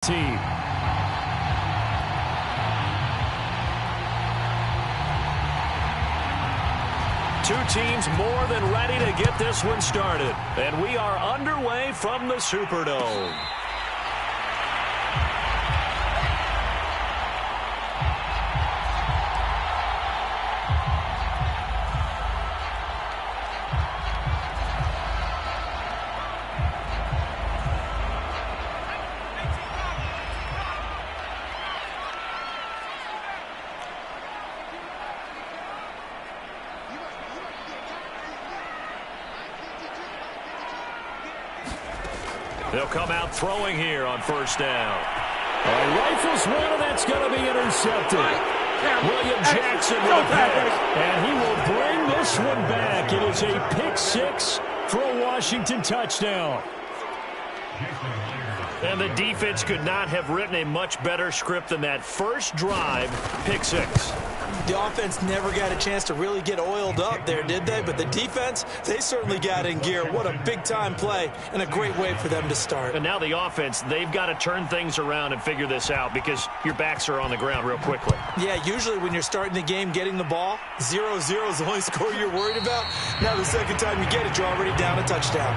team. Two teams more than ready to get this one started. And we are underway from the Superdome. They'll come out throwing here on first down. Rifles one, and that's going to be intercepted. William Jackson with a pick, and he will bring this one back. It is a pick six for a Washington touchdown. And the defense could not have written a much better script than that first drive, pick six. The offense never got a chance to really get oiled up there, did they? But the defense, they certainly got in gear. What a big-time play and a great way for them to start. And now the offense, they've got to turn things around and figure this out because your backs are on the ground real quickly. Yeah, usually when you're starting the game getting the ball, 0-0 is the only score you're worried about. Now the second time you get it, you're already down a touchdown.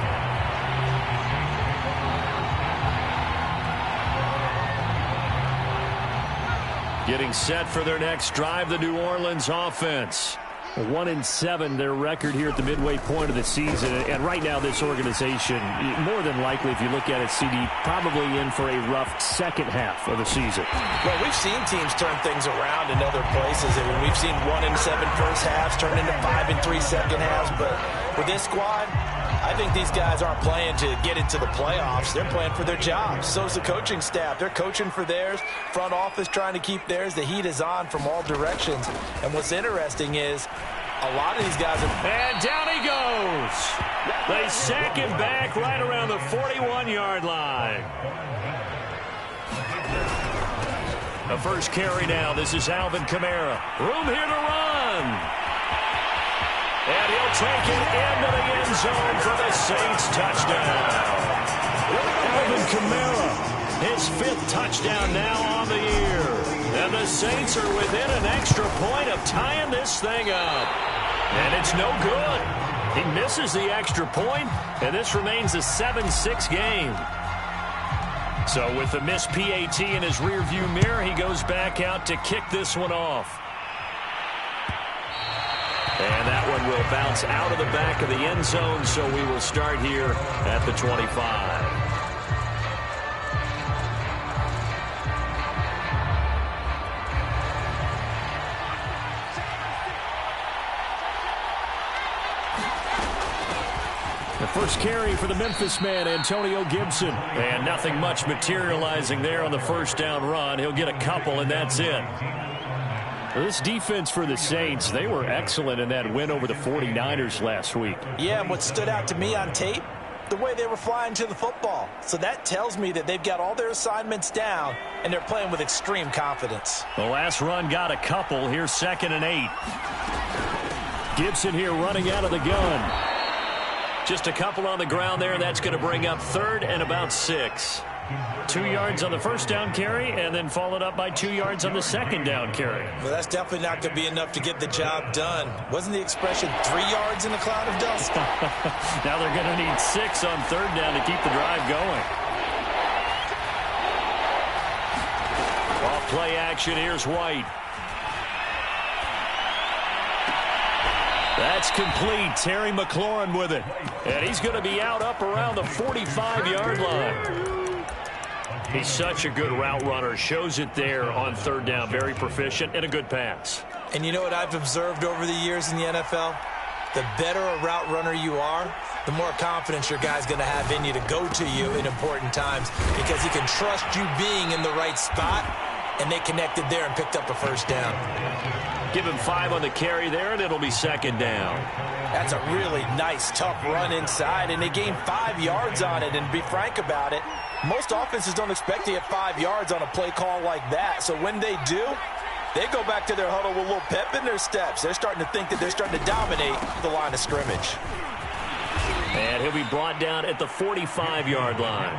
Getting set for their next drive, the New Orleans offense. 1-7, their record here at the midway point of the season. And right now, this organization, more than likely, if you look at it, CD, probably in for a rough second half of the season. Well, we've seen teams turn things around in other places. I mean, we've seen 1-7 first halves turn into 5-3 second halves. But with this squad, I think these guys aren't playing to get into the playoffs. They're playing for their jobs. So is the coaching staff. They're coaching for theirs. Front office trying to keep theirs. The heat is on from all directions. And what's interesting is a lot of these guys are... And down he goes. They sack him back right around the 41-yard line. The first carry now. This is Alvin Kamara. Room here to run. And he'll take it into the end zone for the Saints touchdown. Alvin Kamara, his fifth touchdown now on the year. And the Saints are within an extra point of tying this thing up. And it's no good. He misses the extra point, and this remains a 7-6 game. So with the missed PAT in his rearview mirror, he goes back out to kick this one off. And that one will bounce out of the back of the end zone, so we will start here at the 25. The first carry for the Memphis man, Antonio Gibson. And nothing much materializing there on the first down run. He'll get a couple, and that's it. This defense for the Saints, they were excellent in that win over the 49ers last week. Yeah, and what stood out to me on tape, the way they were flying to the football. So that tells me that they've got all their assignments down, and they're playing with extreme confidence. The last run got a couple. Here's 2nd and 8. Gibson here running out of the gun. Just a couple on the ground there. That's going to bring up 3rd and about 6. 2 yards on the first down carry, and then followed up by 2 yards on the second down carry. Well, that's definitely not going to be enough to get the job done. Wasn't the expression 3 yards in a cloud of dust? Now they're going to need 6 on 3rd down to keep the drive going. Off play action, here's White. That's complete. Terry McLaurin with it. And he's going to be out up around the 45-yard line. He's such a good route runner. Shows it there on 3rd down. Very proficient and a good pass. And you know what I've observed over the years in the NFL? The better a route runner you are, the more confidence your guy's going to have in you to go to you in important times because he can trust you being in the right spot, and they connected there and picked up a first down. Give him 5 on the carry there, and it'll be 2nd down. That's a really nice, tough run inside, and they gained 5 yards on it. And to be frank about it, most offenses don't expect to get 5 yards on a play call like that. So when they do, they go back to their huddle with a little pep in their steps. They're starting to think that they're starting to dominate the line of scrimmage. And he'll be brought down at the 45-yard line.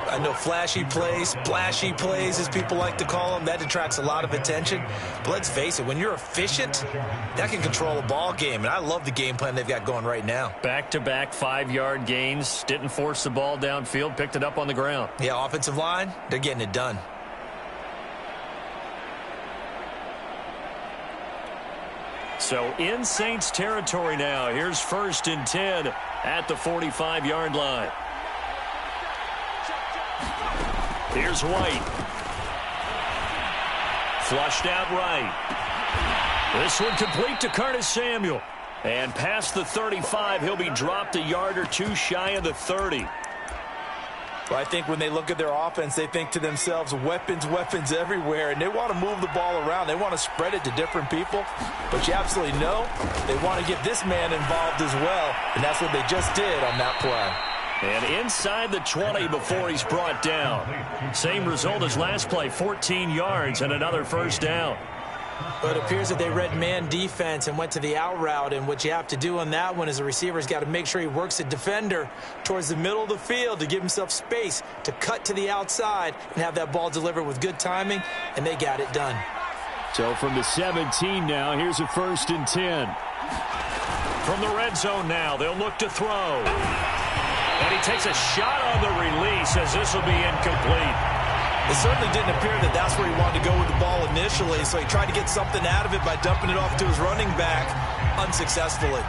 I know flashy plays, splashy plays, as people like to call them, that attracts a lot of attention. But let's face it, when you're efficient, that can control a ball game. And I love the game plan they've got going right now. Back-to-back 5-yard gains. Didn't force the ball downfield. Picked it up on the ground. Yeah, offensive line, they're getting it done. So in Saints territory now. Here's 1st and 10 at the 45-yard line. Here's White. Flushed out right. This one complete to Curtis Samuel. And past the 35, he'll be dropped a yard or two shy of the 30. Well, I think when they look at their offense, they think to themselves, weapons, weapons everywhere, and they want to move the ball around. They want to spread it to different people, but you absolutely know they want to get this man involved as well, and that's what they just did on that play. And inside the 20 before he's brought down. Same result as last play, 14 yards and another 1st down. But it appears that they read man defense and went to the out route, and what you have to do on that one is the receiver's got to make sure he works the defender towards the middle of the field to give himself space to cut to the outside and have that ball delivered with good timing, and they got it done. So from the 17 now, here's a 1st and 10. From the red zone now, they'll look to throw. And he takes a shot on the release as this will be incomplete. It certainly didn't appear that that's where he wanted to go with the ball initially, so he tried to get something out of it by dumping it off to his running back unsuccessfully.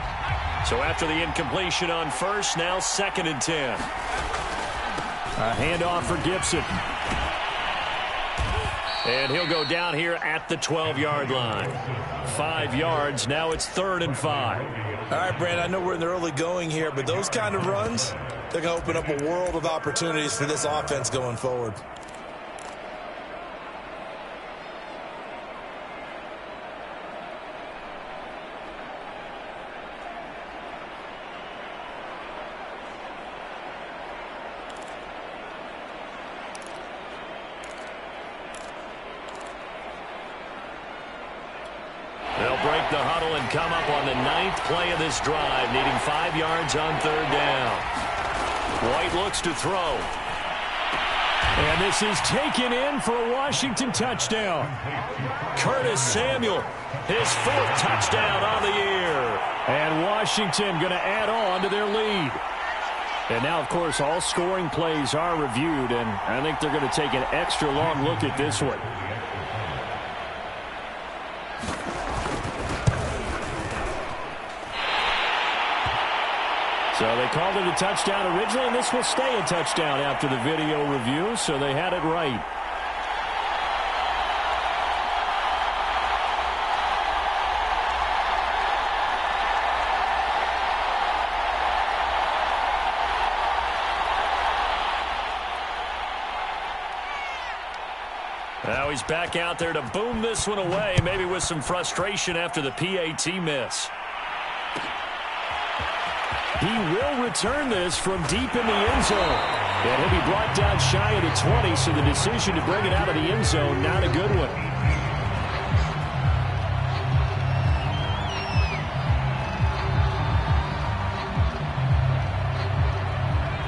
So after the incompletion on 1st, now 2nd and 10. A handoff for Gibson. And he'll go down here at the 12-yard line. 5 yards, now it's 3rd and 5. All right, Brandon, I know we're in the early going here, but those kind of runs, they're going to open up a world of opportunities for this offense going forward. They'll break the huddle and come up on the 9th play of this drive, needing 5 yards on 3rd down. White looks to throw. And this is taken in for a Washington touchdown. Curtis Samuel, his 4th touchdown on the year. And Washington going to add on to their lead. And now, of course, all scoring plays are reviewed, and I think they're going to take an extra long look at this one. So they called it a touchdown originally, and this will stay a touchdown after the video review, so they had it right. Now he's back out there to boom this one away, maybe with some frustration after the PAT miss. He will return this from deep in the end zone. And he'll be brought down shy of the 20, so the decision to bring it out of the end zone, not a good one.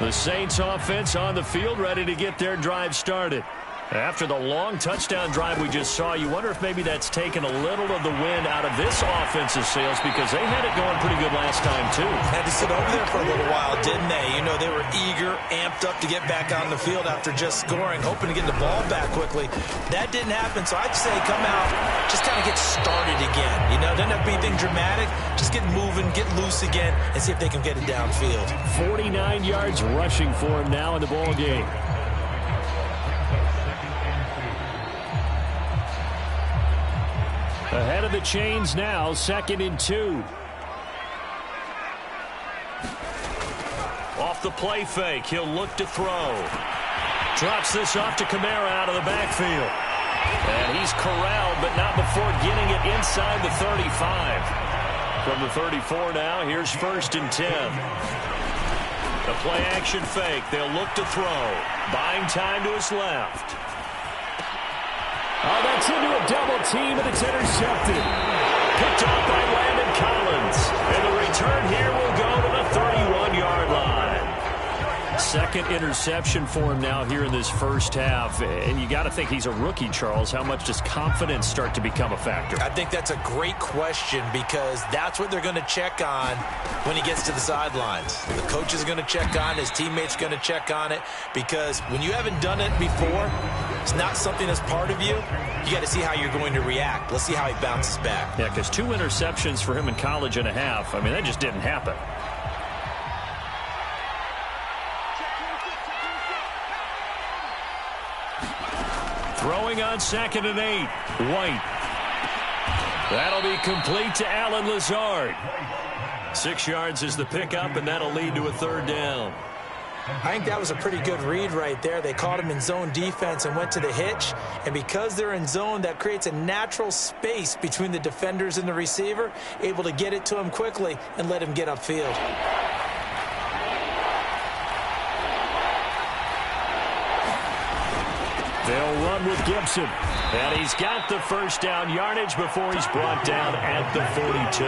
The Saints offense on the field, ready to get their drive started. After the long touchdown drive we just saw, you wonder if maybe that's taken a little of the wind out of this offensive sails, because they had it going pretty good last time, too. Had to sit over there for a little while, didn't they? You know, they were eager, amped up to get back on the field after just scoring, hoping to get the ball back quickly. That didn't happen, so I'd say come out, just kind of get started again. You know, doesn't have to be anything dramatic. Just get moving, get loose again, and see if they can get it downfield. 49 yards rushing for him now in the ball game. Ahead of the chains now, 2nd and 2. Off the play fake, he'll look to throw. Drops this off to Kamara out of the backfield. And he's corralled, but not before getting it inside the 35. From the 34 now, here's 1st and 10. The play action fake, they'll look to throw. Buying time to his left. Oh, that's into a double team, and it's intercepted. Picked off by Landon Collins. And the return here will go to the 31-yard line. Second interception for him now here in this first half. And you got to think he's a rookie, Charles. How much does confidence start to become a factor? I think that's a great question because that's what they're going to check on when he gets to the sidelines. The coach is going to check on it. His teammates going to check on it because when you haven't done it before, it's not something that's part of you. You got to see how you're going to react. Let's see how he bounces back. Yeah, because 2 interceptions for him in college and a half. I mean, that just didn't happen. Throwing on 2nd and 8. White. That'll be complete to Allen Lazard. 6 yards is the pickup, and that'll lead to a 3rd down. I think that was a pretty good read right there. They caught him in zone defense and went to the hitch. And because they're in zone, that creates a natural space between the defenders and the receiver, able to get it to him quickly and let him get upfield. They'll run with Gibson. And he's got the 1st down yardage before he's brought down at the 42.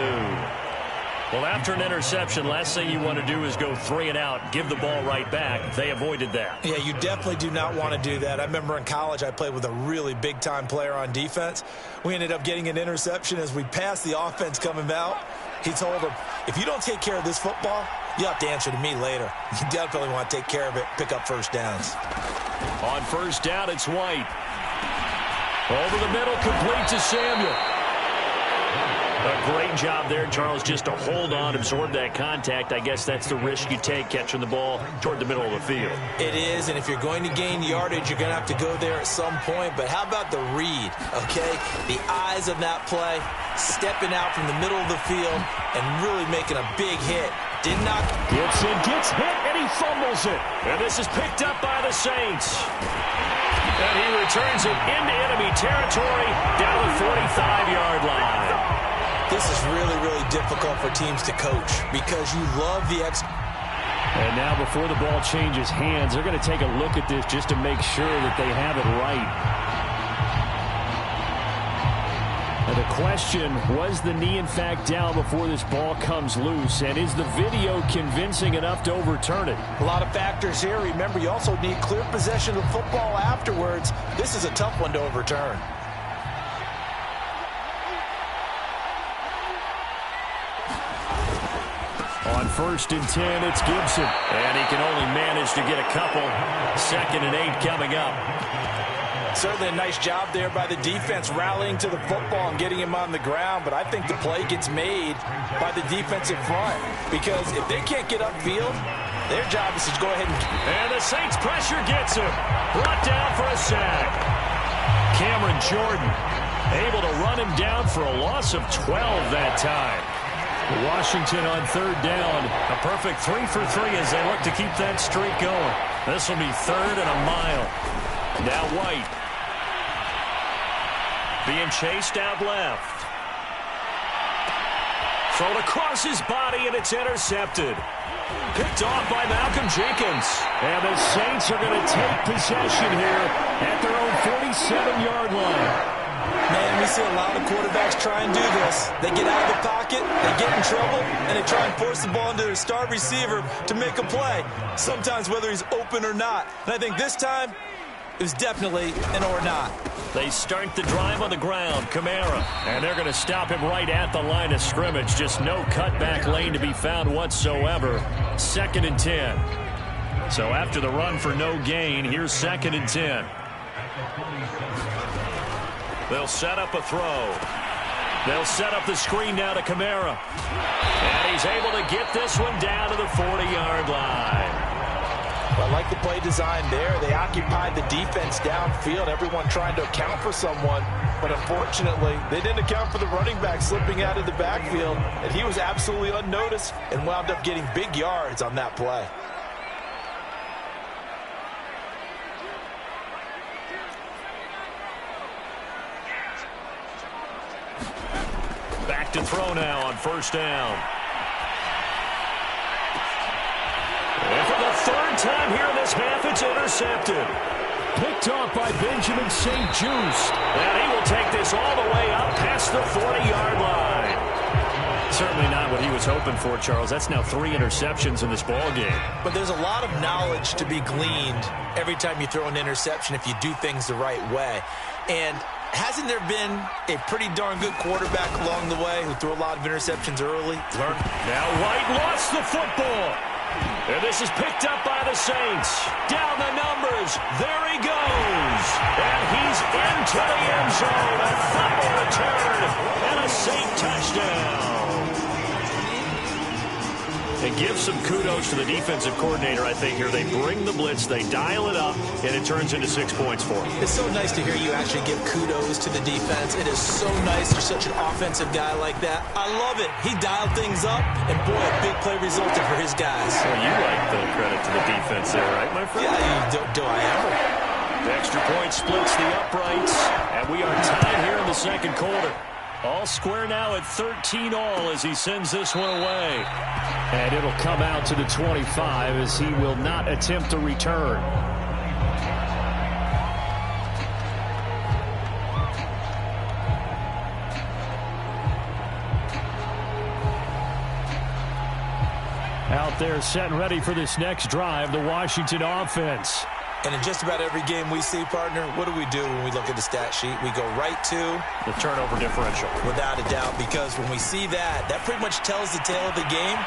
Well, after an interception, last thing you want to do is go 3 and out, give the ball right back. They avoided that. Yeah, you definitely do not want to do that. I remember in college I played with a really big-time player on defense. We ended up getting an interception as we passed the offense coming out. He told him, if you don't take care of this football, you'll have to answer to me later. You definitely want to take care of it, pick up 1st downs. On 1st down, it's White. Over the middle, complete to Samuel. A great job there, Charles, just to hold on, absorb that contact. I guess that's the risk you take catching the ball toward the middle of the field. It is, and if you're going to gain yardage, you're going to have to go there at some point. But how about the read, okay? The eyes of that play, stepping out from the middle of the field and really making a big hit. Did not. Gibson gets hit, and he fumbles it. And this is picked up by the Saints. And he returns it into enemy territory down the 45-yard line. This is really, really difficult for teams to coach because you love the And now before the ball changes hands, they're going to take a look at this just to make sure that they have it right. And the question, was the knee in fact down before this ball comes loose? And is the video convincing enough to overturn it? A lot of factors here. Remember, you also need clear possession of the football afterwards. This is a tough one to overturn. On 1st and 10, it's Gibson. And he can only manage to get a couple. 2nd and 8 coming up. Certainly a nice job there by the defense rallying to the football and getting him on the ground. But I think the play gets made by the defensive front. Because if they can't get upfield, their job is to go ahead and the Saints pressure gets him. Brought down for a sack. Cameron Jordan able to run him down for a loss of 12 that time. Washington on 3rd down. A perfect 3 for 3 as they look to keep that streak going. This will be 3rd and a mile. Now White. Being chased out left. Thrown across his body and it's intercepted. Picked off by Malcolm Jenkins. And the Saints are going to take possession here at their own 47-yard line. Man, we see a lot of quarterbacks try and do this. They get out of the pocket, they get in trouble, and they try and force the ball into their star receiver to make a play, sometimes whether he's open or not. And I think this time, it was definitely an or not. They start the drive on the ground, Kamara, and they're going to stop him right at the line of scrimmage. Just no cutback lane to be found whatsoever. 2nd and 10. So after the run for no gain, here's 2nd and 10. They'll set up a throw. They'll set up the screen now to Kamara. And he's able to get this one down to the 40-yard line. I like the play design there. They occupied the defense downfield, everyone trying to account for someone. But unfortunately, they didn't account for the running back slipping out of the backfield. And he was absolutely unnoticed and wound up getting big yards on that play. Back to throw now on 1st down. And for the 3rd time here in this half, it's intercepted. Picked off by Benjamin St-Juste. And he will take this all the way up past the 40-yard line. Certainly not what he was hoping for, Charles. That's now 3 interceptions in this ball game. But there's a lot of knowledge to be gleaned every time you throw an interception if you do things the right way. And hasn't there been a pretty darn good quarterback along the way who threw a lot of interceptions early? Now White lost the football. And this is picked up by the Saints. Down the numbers. There he goes. And he's into the end zone. A fumble return and a Saint touchdown. And give some kudos to the defensive coordinator, I think, here. They bring the blitz, they dial it up, and it turns into 6 points for them. It's so nice to hear you actually give kudos to the defense. It is so nice you're such an offensive guy like that. I love it. He dialed things up, and boy, a big play resulted for his guys. Well, you like the credit to the defense there, right, my friend? Yeah, do I ever? The extra point splits the uprights, and we are tied here in the second quarter. All square now at 13 all as he sends this one away. And it'll come out to the 25 as he will not attempt to return. Out there set and ready for this next drive, the Washington offense. And in just about every game we see, partner, what do we do when we look at the stat sheet? We go right to the turnover differential. Without a doubt, because when we see that, that pretty much tells the tale of the game.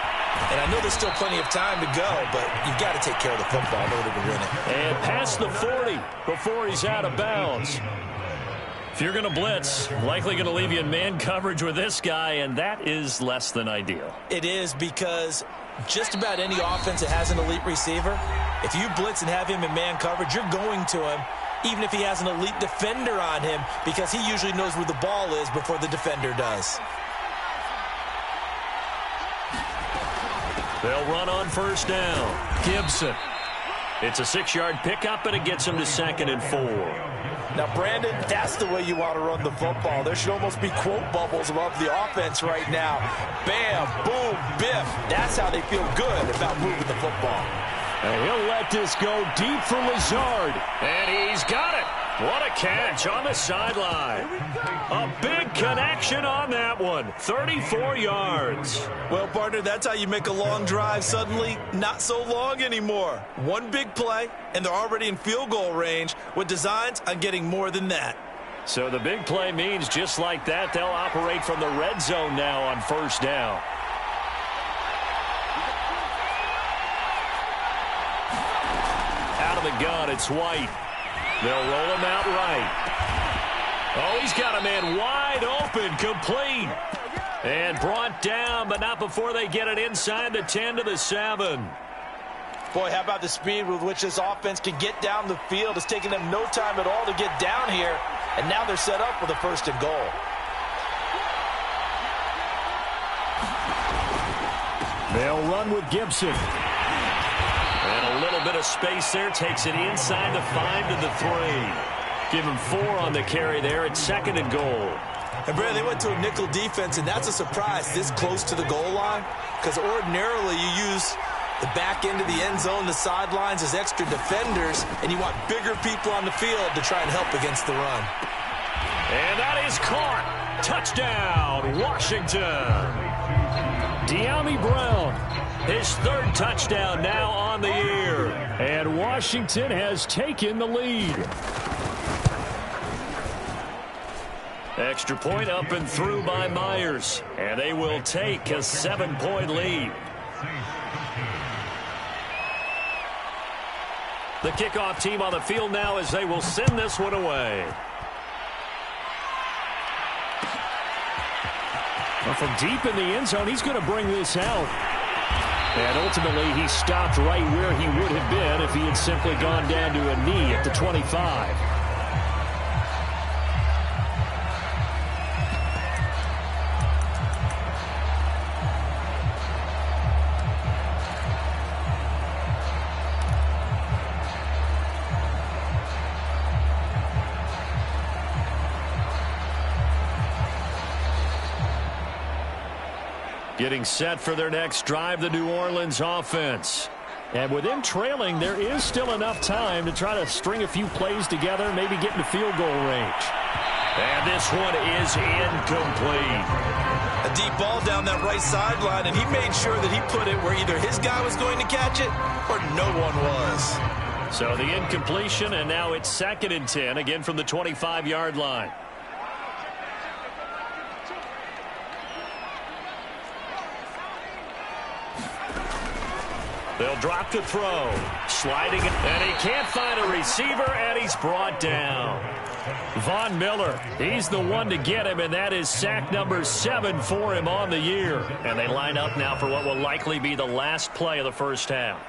And I know there's still plenty of time to go, but you've got to take care of the football in order to win it. And past the 40 before he's out of bounds. If you're going to blitz, likely going to leave you in man coverage with this guy, and that is less than ideal. It is, because just about any offense that has an elite receiver, if you blitz and have him in man coverage, you're going to him, even if he has an elite defender on him, because he usually knows where the ball is before the defender does. They'll run on first down. Gibson. It's a 6-yard pickup, and it gets him to 2nd and 4. Now, Brandon, that's the way you want to run the football. There should almost be quote bubbles above the offense right now. Bam, boom, biff. That's how they feel good about moving the football. And he'll let this go deep for Lazard. And he's got it. What a catch on the sideline. A big connection on that one. 34 yards. Well, partner, that's how you make a long drive suddenly not so long anymore. One big play, and they're already in field goal range with designs on getting more than that. So the big play means just like that, they'll operate from the red zone now on first down. Out of the gun, it's White. They'll roll him out right. Oh, he's got a man wide open, complete. And brought down, but not before they get it inside the 10 to the 7. Boy, how about the speed with which this offense can get down the field? It's taking them no time at all to get down here. And now they're set up with a 1st and goal. They'll run with Gibson. And a little bit of space there, takes it inside the 5 to the 3. Give him 4 on the carry there. It's 2nd and goal. And, Brad, they went to a nickel defense, and that's a surprise this close to the goal line, because ordinarily you use the back end of the end zone, the sidelines as extra defenders, and you want bigger people on the field to try and help against the run. And that is caught. Touchdown, Washington. De'Ami Brown, his 3rd touchdown now on the year. And Washington has taken the lead. Extra point up and through by Myers. And they will take a 7-point lead. The kickoff team on the field now as they will send this one away. Well, from deep in the end zone, he's going to bring this out. And ultimately, he stopped right where he would have been if he had simply gone down to a knee at the 25. Getting set for their next drive, the New Orleans offense. And with them trailing, there is still enough time to try to string a few plays together, maybe get into field goal range. And this one is incomplete. A deep ball down that right sideline, and he made sure that he put it where either his guy was going to catch it or no one was. So the incompletion, and now it's 2nd and 10, again from the 25-yard line. They'll drop to throw. Sliding, and he can't find a receiver, and he's brought down. Von Miller, he's the one to get him, and that is sack number 7 for him on the year. And they line up now for what will likely be the last play of the first half.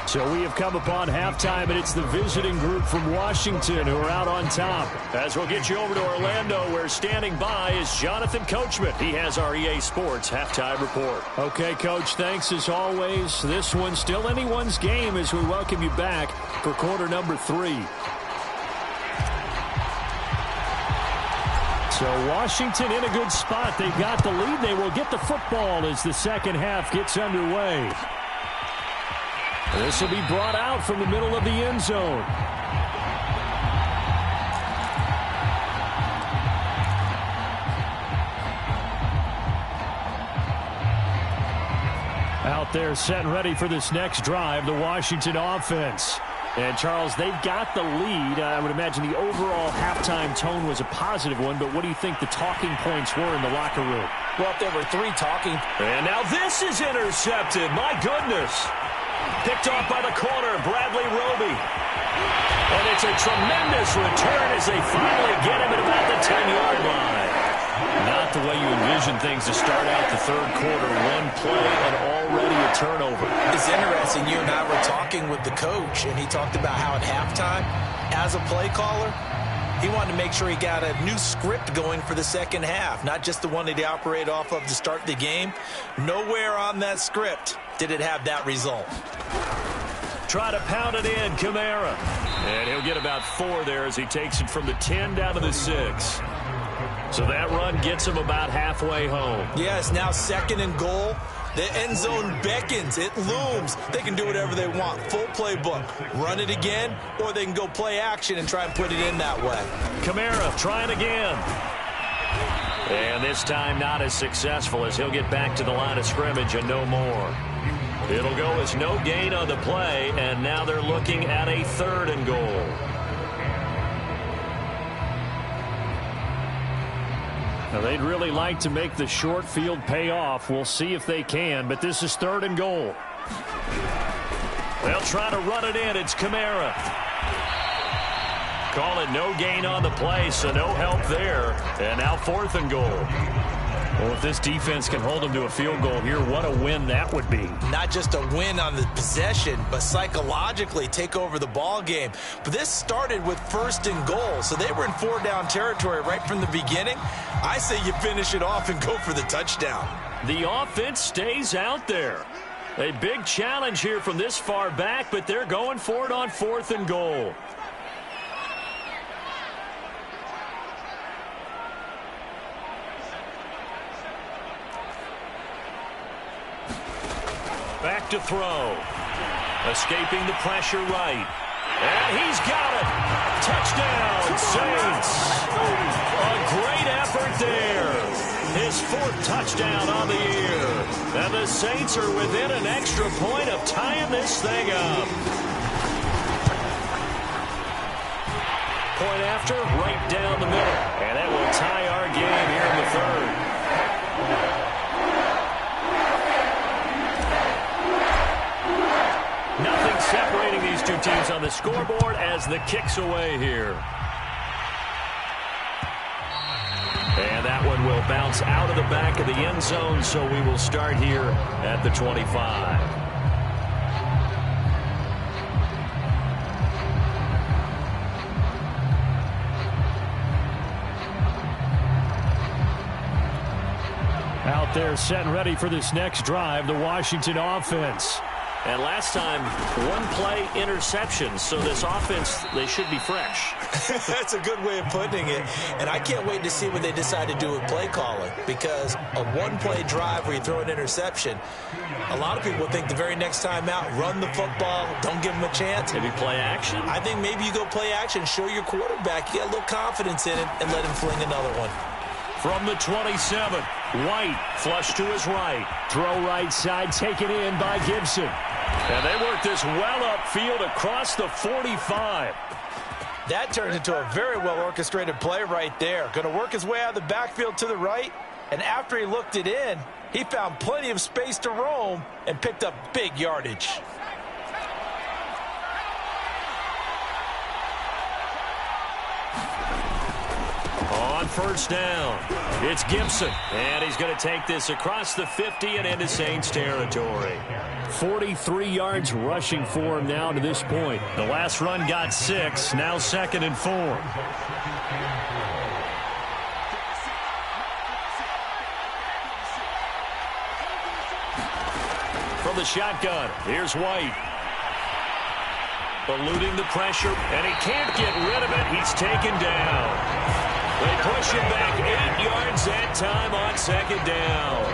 So we have come upon halftime, and it's the visiting group from Washington who are out on top. As we'll get you over to Orlando, where standing by is Jonathan Coachman. He has our EA Sports halftime report. Okay, Coach, thanks as always. This one's still anyone's game as we welcome you back for quarter number 3. So Washington in a good spot. They've got the lead. They will get the football as the second half gets underway. This will be brought out from the middle of the end zone. Out there set and ready for this next drive, the Washington offense. And, Charles, they've got the lead. I would imagine the overall halftime tone was a positive one, but what do you think the talking points were in the locker room? Well, if there were 3 talking. And now this is intercepted. My goodness. Picked off by the corner, Bradley Roby. And it's a tremendous return as they finally get him at about the 10-yard line. Not the way you envision things to start out the third quarter. One play and already a turnover. It's interesting. You and I were talking with the coach, and he talked about how at halftime, as a play caller, he wanted to make sure he got a new script going for the second half, not just the one that he operated off of to start the game. Nowhere on that script did it have that result. Try to pound it in, Kamara. And he'll get about 4 there as he takes it from the 10 down to the 6. So that run gets him about halfway home. Yes, now 2nd and goal. The end zone beckons. It looms. They can do whatever they want. Full playbook. Run it again, or they can go play action and try and put it in that way. Kamara trying again. And this time not as successful as he'll get back to the line of scrimmage and no more. It'll go as no gain on the play, and now they're looking at a 3rd and goal. Now, they'd really like to make the short field pay off. We'll see if they can, but this is 3rd and goal. They'll try to run it in. It's Kamara. Call it no gain on the play, so no help there. And now 4th and goal. Well, if this defense can hold them to a field goal here, what a win that would be. Not just a win on the possession, but psychologically take over the ball game. But this started with 1st and goal, so they were in 4-down territory right from the beginning. I say you finish it off and go for the touchdown. The offense stays out there. A big challenge here from this far back, but they're going for it on 4th and goal. Back to throw. Escaping the pressure right. And he's got it. Touchdown, Saints. A great effort there. His 4th touchdown on the year. And the Saints are within an extra point of tying this thing up. Point after, right down the middle. And that will tie our game here in the 3rd. Nothing separating these two teams on the scoreboard as the kick's away here. And that one will bounce out of the back of the end zone, so we will start here at the 25. Out there set and ready for this next drive, the Washington offense. And last time, one-play interception. So this offense, they should be fresh. That's a good way of putting it. And I can't wait to see what they decide to do with play calling, because a one-play drive where you throw an interception, a lot of people think the very next time out, run the football, don't give them a chance. Maybe play action? I think maybe you go play action, show your quarterback you got a little confidence in it, and let him fling another one. From the 27, White flush to his right. Throw right side, taken in by Gibson. And they work this well upfield across the 45. That turns into a very well-orchestrated play right there. Going to work his way out of the backfield to the right, and after he looked it in, he found plenty of space to roam and picked up big yardage. On first down, it's Gibson, and he's going to take this across the 50 and into Saints territory. 43 yards rushing for him now to this point. The last run got 6, now 2nd and 4. From the shotgun, here's White. Eluding the pressure, and he can't get rid of it. He's taken down. They push him back 8 yards that time on 2nd down.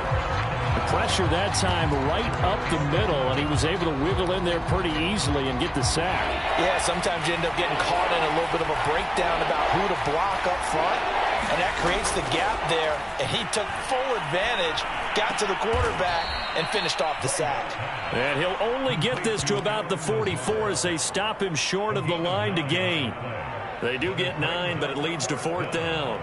The pressure that time right up the middle, and he was able to wiggle in there pretty easily and get the sack. Yeah, sometimes you end up getting caught in a little bit of a breakdown about who to block up front, and that creates the gap there, and he took full advantage, got to the quarterback, and finished off the sack. And he'll only get this to about the 44 as they stop him short of the line to gain. They do get 9, but it leads to 4th down.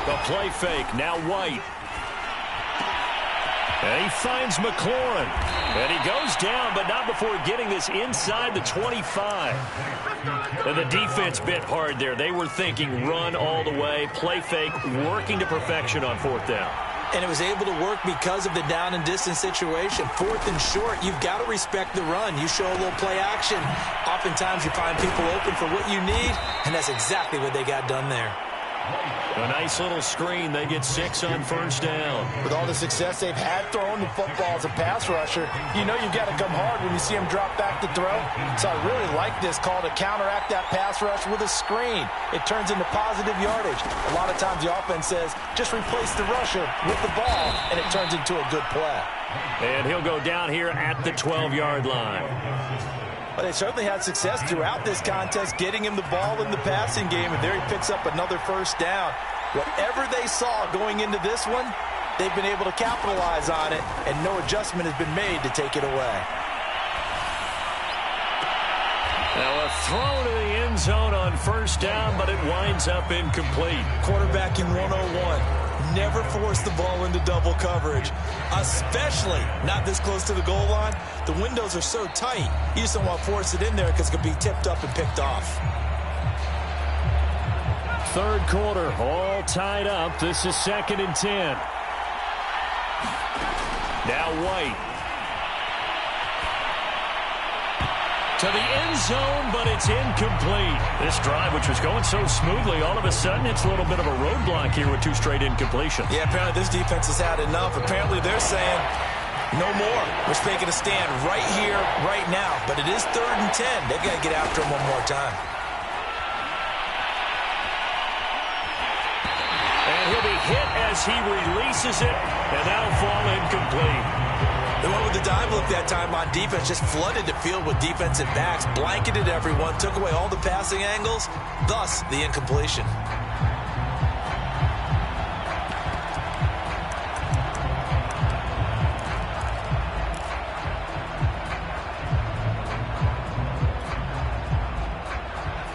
The play fake, now White. And he finds McLaurin. And he goes down, but not before getting this inside the 25. And the defense bit hard there. They were thinking run all the way, play fake, working to perfection on 4th down. And it was able to work because of the down and distance situation. 4th and short, you've got to respect the run. You show a little play action. Oftentimes you find people open for what you need, and that's exactly what they got done there. A nice little screen. They get 6 on 1st down. With all the success they've had throwing the football as a pass rusher, you know you've got to come hard when you see him drop back to throw. So I really like this call to counteract that pass rush with a screen. It turns into positive yardage. A lot of times the offense says, just replace the rusher with the ball, and it turns into a good play. And he'll go down here at the 12-yard line. But they certainly had success throughout this contest, getting him the ball in the passing game, and there he picks up another 1st down. Whatever they saw going into this one, they've been able to capitalize on it, and no adjustment has been made to take it away. Now a throw to the end zone on 1st down, but it winds up incomplete. Quarterbacking 101. Never force the ball into double coverage, especially not this close to the goal line. The windows are so tight, you just don't want to force it in there because it could be tipped up and picked off. 3rd quarter, all tied up. This is 2nd and 10. Now White. To the end zone, but it's incomplete. This drive, which was going so smoothly, all of a sudden it's a little bit of a roadblock here with 2 straight incompletions. Yeah, apparently this defense has had enough. Apparently they're saying no more. We're taking a stand right here, right now. But it is 3rd and 10. They've got to get after him one more time. And he'll be hit as he releases it, and that'll fall incomplete. They went with the dive look that time on defense, just flooded the field with defensive backs, blanketed everyone, took away all the passing angles, thus the incompletion.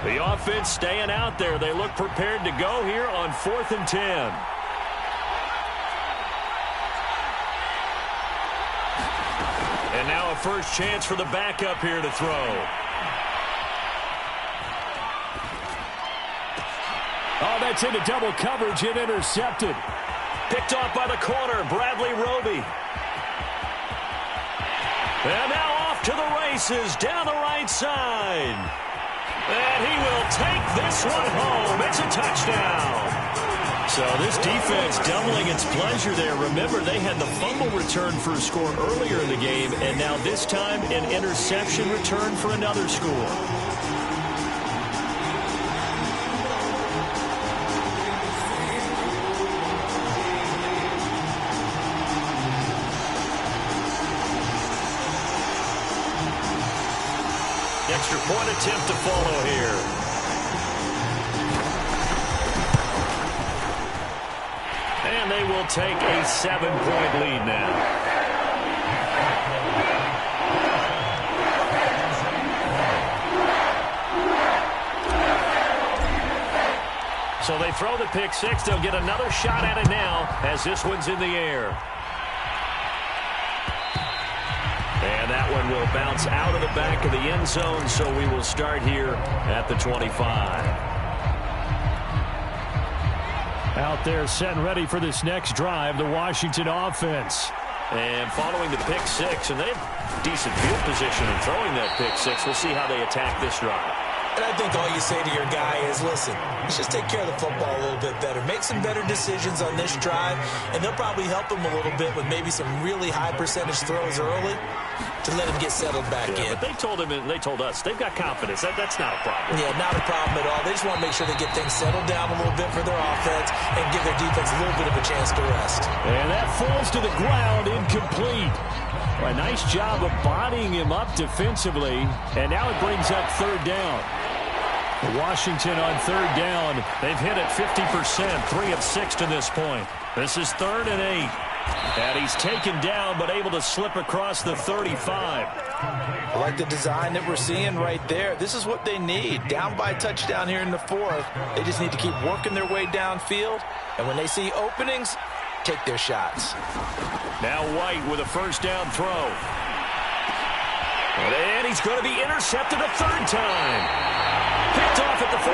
The offense staying out there. They look prepared to go here on 4th and 10. And now a first chance for the backup here to throw. Oh, that's into double coverage and intercepted. Picked off by the corner, Bradley Roby. And now off to the races down the right side. And he will take this one home. It's a touchdown. So this defense doubling its pleasure there. Remember, they had the fumble return for a score earlier in the game, and now this time an interception return for another score. Extra point attempt to follow here. And they will take a 7-point lead now. So they throw the pick six. They'll get another shot at it now as this one's in the air. And that one will bounce out of the back of the end zone, so we will start here at the 25. Out there set and ready for this next drive, the Washington offense. And following the pick six, and they have decent field position in throwing that pick six. We'll see how they attack this drive. And I think all you say to your guy is, listen, let's just take care of the football a little bit better. Make some better decisions on this drive, and they'll probably help him a little bit with maybe some really high percentage throws early to let him get settled back in. But they told him, and they told us, they've got confidence. That's not a problem. Yeah, not a problem at all. They just want to make sure they get things settled down a little bit for their offense and give their defense a little bit of a chance to rest. And that falls to the ground, incomplete. A nice job of bodying him up defensively, and now it brings up third down. Washington on third down. They've hit it 50%, 3 of 6 to this point. This is 3rd and 8. And he's taken down, but able to slip across the 35. I like the design that we're seeing right there. This is what they need. Down by a touchdown here in the 4th. They just need to keep working their way downfield. And when they see openings, take their shots. Now White with a first down throw. And he's going to be intercepted a third time. Picked off at the 48,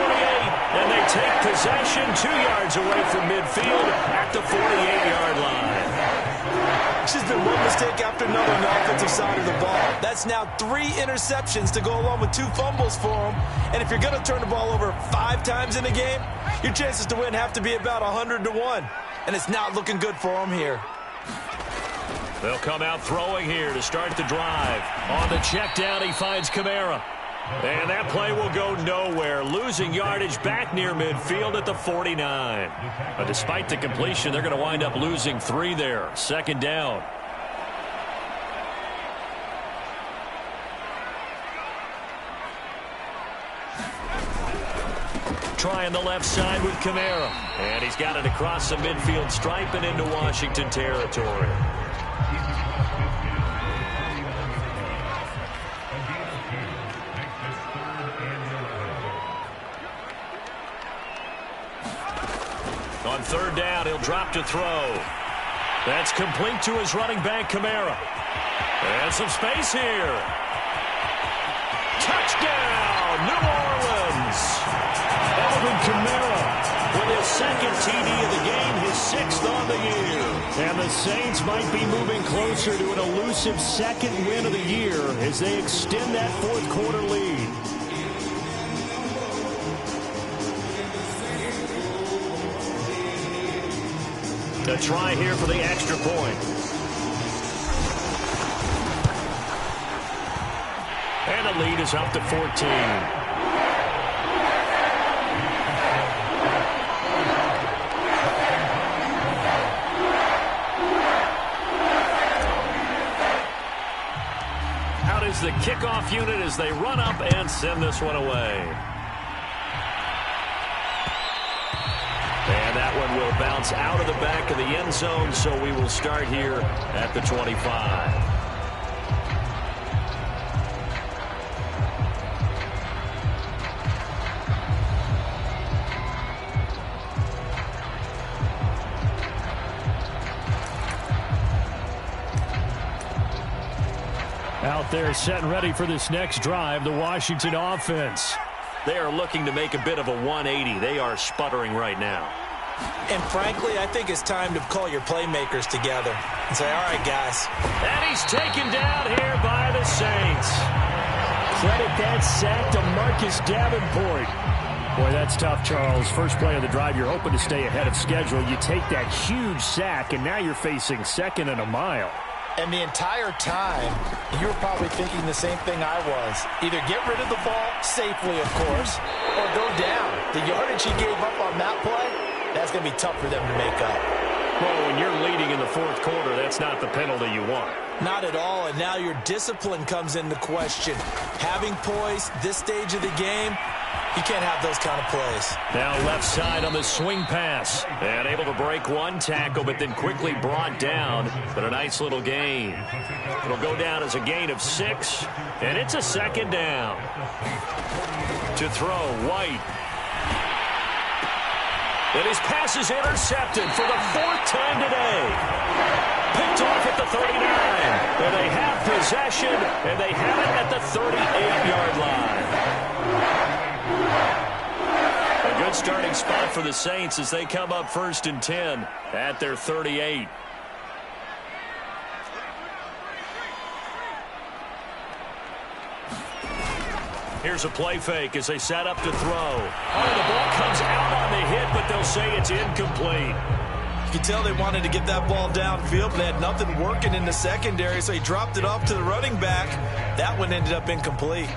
and they take possession 2 yards away from midfield at the 48-yard line. It's just been one mistake after another on the offensive side of the ball. That's now 3 interceptions to go along with 2 fumbles for them. And if you're going to turn the ball over 5 times in a game, your chances to win have to be about 100 to 1. And it's not looking good for them here. They'll come out throwing here to start the drive. On the check down, he finds Kamara. And that play will go nowhere, losing yardage back near midfield at the 49. But despite the completion, they're going to wind up losing 3 there. Second down. Trying the left side with Kamara. And he's got it across the midfield stripe and into Washington territory. On third down, he'll drop to throw. That's complete to his running back, Kamara. And some space here. Touchdown, New Orleans. Alvin Kamara with his second TD of the game, his 6th on the year. And the Saints might be moving closer to an elusive second win of the year as they extend that 4th quarter lead. A try here for the extra point. And the lead is up to 14. Out is the kickoff unit as they run up and send this one away. And that one will bounce out of the back of the end zone, so we will start here at the 25. Out there set and ready for this next drive, the Washington offense. They are looking to make a bit of a 180. They are sputtering right now. And frankly, I think it's time to call your playmakers together and say, all right, guys. And he's taken down here by the Saints. Credit that sack to Marcus Davenport. Boy, that's tough, Charles. First play of the drive, you're hoping to stay ahead of schedule. You take that huge sack, and now you're facing second and a mile. And the entire time, you were probably thinking the same thing I was. Either get rid of the ball, safely, of course, or go down. The yardage he gave up on that play, that's going to be tough for them to make up. Well, when you're leading in the fourth quarter, that's not the penalty you want. Not at all, and now your discipline comes into question. Having poise this stage of the game, you can't have those kind of plays. Now left side on the swing pass. And able to break one tackle, but then quickly brought down. But a nice little gain. It'll go down as a gain of 6, and it's a second down. To throw, White. And his pass is intercepted for the 4th time today. Picked off at the 39. And they have possession, and they have it at the 38-yard line. A good starting spot for the Saints as they come up 1st and 10 at their 38. Here's a play fake as they set up to throw. Oh, the ball comes out on the hit, but they'll say it's incomplete. You can tell they wanted to get that ball downfield, but they had nothing working in the secondary, so he dropped it off to the running back. That one ended up incomplete.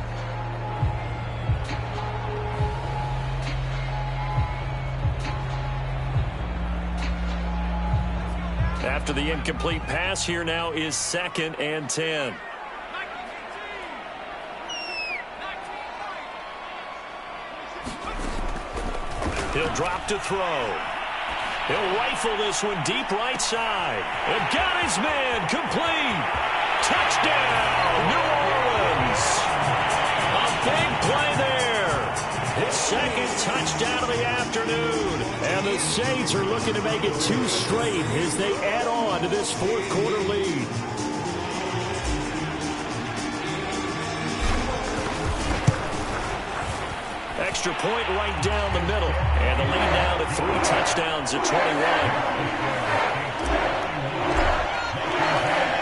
After the incomplete pass, here now is 2nd and 10. He'll drop to throw. He'll rifle this one deep right side. And got his man complete. Touchdown, New Orleans. A big play there. His 2nd touchdown of the afternoon. And the Saints are looking to make it 2 straight as they add on to this 4th quarter lead. Extra point right down the middle. And the lead now to 3 touchdowns at 21.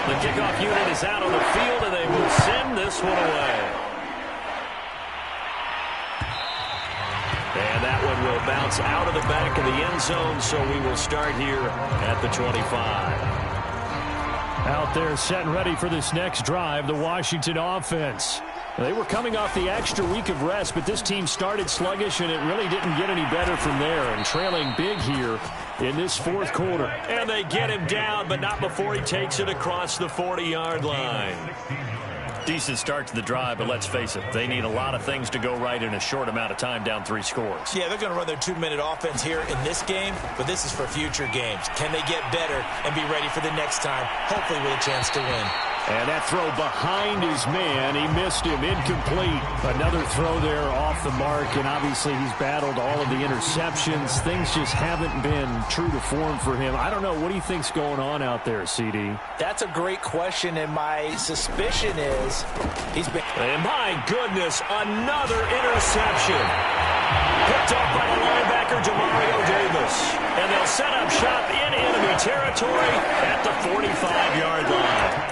The kickoff unit is out on the field, and they will send this one away. And that one will bounce out of the back of the end zone, so we will start here at the 25. Out there set and ready for this next drive, the Washington offense. They were coming off the extra week of rest, but this team started sluggish, and it really didn't get any better from there, and trailing big here in this 4th quarter. And they get him down, but not before he takes it across the 40-yard line. Decent start to the drive, but let's face it, they need a lot of things to go right in a short amount of time, down 3 scores. Yeah, they're going to run their 2-minute offense here in this game, but this is for future games. Can they get better and be ready for the next time, hopefully with a chance to win? And that throw behind his man, he missed him, incomplete. Another throw there off the mark, and obviously he's battled all of the interceptions. Things just haven't been true to form for him. I don't know, what do you think's going on out there, CD? That's a great question, and my suspicion is he's been... And my goodness, another interception. Picked off by the linebacker, Demario Davis. And they'll set up shop in enemy territory at the 45-yard line.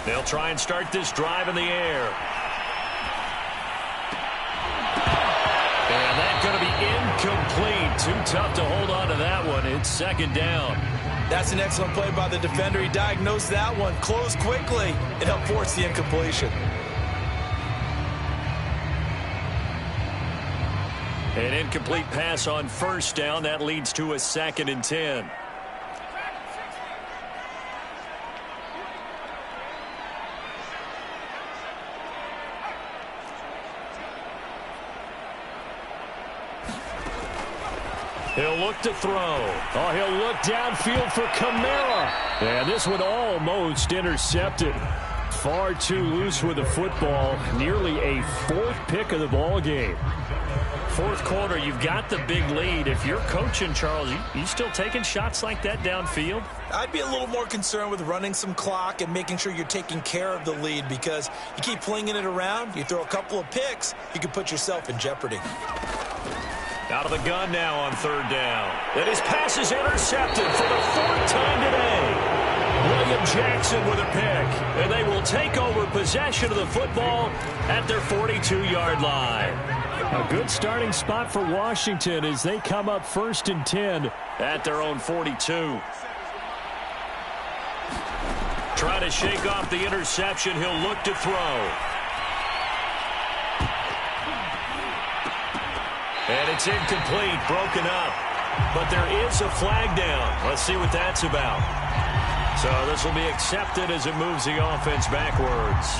They'll try and start this drive in the air. And that's going to be incomplete. Too tough to hold on to that one. It's 2nd down. That's an excellent play by the defender. He diagnosed that one, closed quickly, and helped force the incompletion. An incomplete pass on 1st down. That leads to a 2nd and 10. He'll look to throw. Oh, he'll look downfield for Kamara. And this one almost intercepted. Far too loose with the football. Nearly a 4th pick of the ball game. Fourth quarter, you've got the big lead. If you're coaching, Charles, you still taking shots like that downfield? I'd be a little more concerned with running some clock and making sure you're taking care of the lead, because you keep flinging it around, you throw a couple of picks, you can put yourself in jeopardy. Out of the gun now on third down. And his pass is intercepted for the fourth time today. William Jackson with a pick. And they will take over possession of the football at their 42-yard line. A good starting spot for Washington as they come up 1st and 10 at their own 42. Trying to shake off the interception. He'll look to throw. And it's incomplete, broken up. But there is a flag down. Let's see what that's about. So this will be accepted as it moves the offense backwards.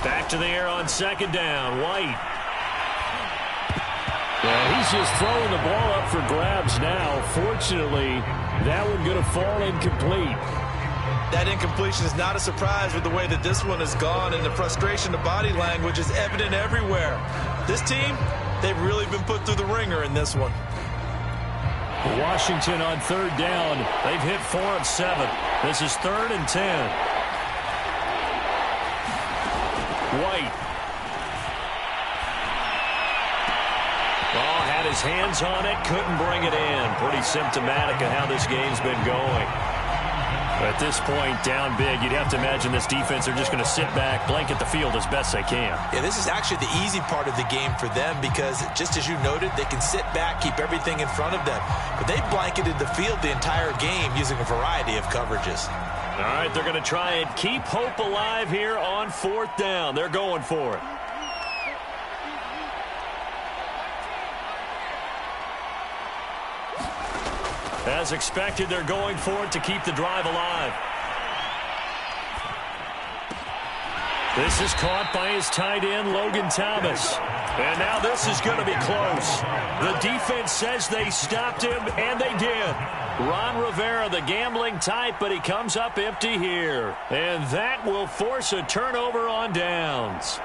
Back to the air on second down. White. Yeah, he's just throwing the ball up for grabs now. Fortunately, that one going to fall incomplete. That incompletion is not a surprise with the way that this one has gone, and the frustration of body language is evident everywhere. This team, they've really been put through the ringer in this one. Washington on third down. They've hit 4 of 7. This is 3rd and 10. White. Oh, had his hands on it, couldn't bring it in. Pretty symptomatic of how this game's been going. But at this point, down big, you'd have to imagine this defense are just going to sit back, blanket the field as best they can. Yeah, this is actually the easy part of the game for them, because just as you noted, they can sit back, keep everything in front of them. But they blanketed the field the entire game using a variety of coverages. All right, they're going to try and keep hope alive here on 4th down. They're going for it. As expected, they're going for it to keep the drive alive. This is caught by his tight end, Logan Thomas. And now this is going to be close. The defense says they stopped him, and they did. Ron Rivera, the gambling type, but he comes up empty here. And that will force a turnover on downs.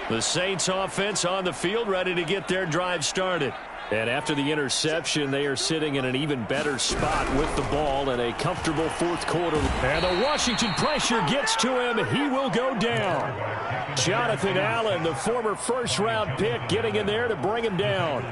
The Saints offense on the field, ready to get their drive started. And after the interception, they are sitting in an even better spot with the ball in a comfortable fourth quarter. And the Washington pressure gets to him. He will go down. Jonathan Allen, the former first-round pick, getting in there to bring him down.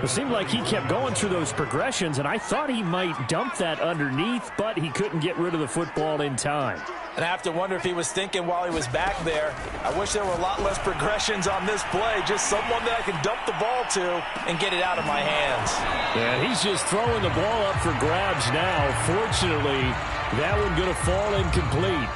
It seemed like he kept going through those progressions, and I thought he might dump that underneath, but he couldn't get rid of the football in time. And I have to wonder if he was thinking while he was back there, I wish there were a lot less progressions on this play. Just someone that I can dump the ball to and get it out of my hands. Yeah, he's just throwing the ball up for grabs now. Fortunately, that one going to fall incomplete.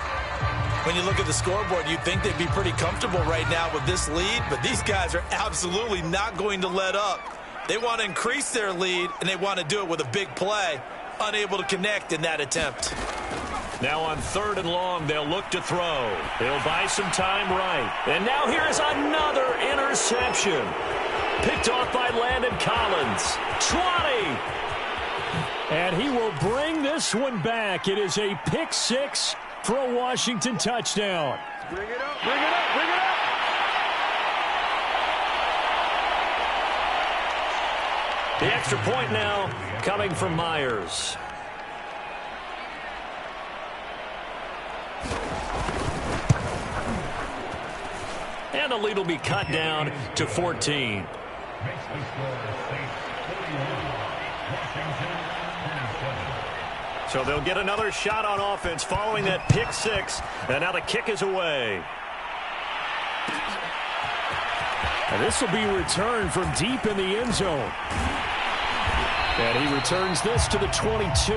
When you look at the scoreboard, you'd think they'd be pretty comfortable right now with this lead, but these guys are absolutely not going to let up. They want to increase their lead, and they want to do it with a big play. Unable to connect in that attempt. Now on 3rd and long, they'll look to throw. They'll buy some time right. And now here's another interception. Picked off by Landon Collins. 20. And he will bring this one back. It is a pick six for a Washington touchdown. Bring it up, bring it up, bring it up. The extra point now coming from Myers. And the lead will be cut down to 14. So they'll get another shot on offense following that pick six. And now the kick is away. And this will be returned from deep in the end zone. And he returns this to the 22.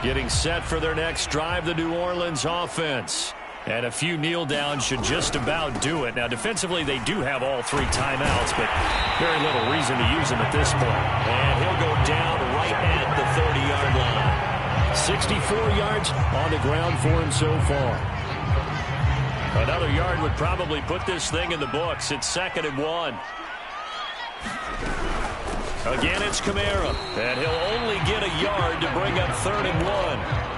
Getting set for their next drive, the New Orleans offense. And a few kneel downs should just about do it. Now, defensively, they do have all 3 timeouts, but very little reason to use them at this point. And he'll go down right at the 30-yard 64 yards on the ground for him so far. Another yard would probably put this thing in the books. It's 2nd and 1. Again, it's Kamara, and he'll only get a yard to bring up 3rd and 1.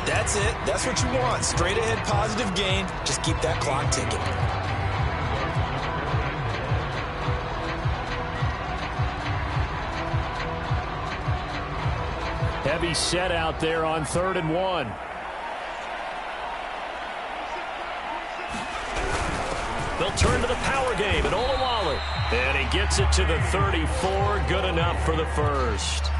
That's it. That's what you want. Straight ahead positive gain. Just keep that clock ticking. Heavy set out there on 3rd and 1. They'll turn to the power game, and Olawale. And he gets it to the 34. Good enough for the first.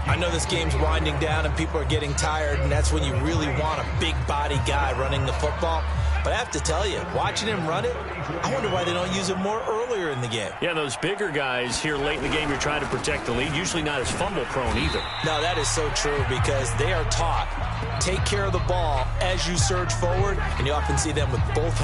I know this game's winding down and people are getting tired, and that's when you really want a big body guy running the football. But I have to tell you, watching him run it, I wonder why they don't use him more earlier in the game. Yeah, those bigger guys here late in the game, you're trying to protect the lead. Usually not as fumble prone either. No, that is so true because they are taught, take care of the ball as you surge forward, and you often see them with both hands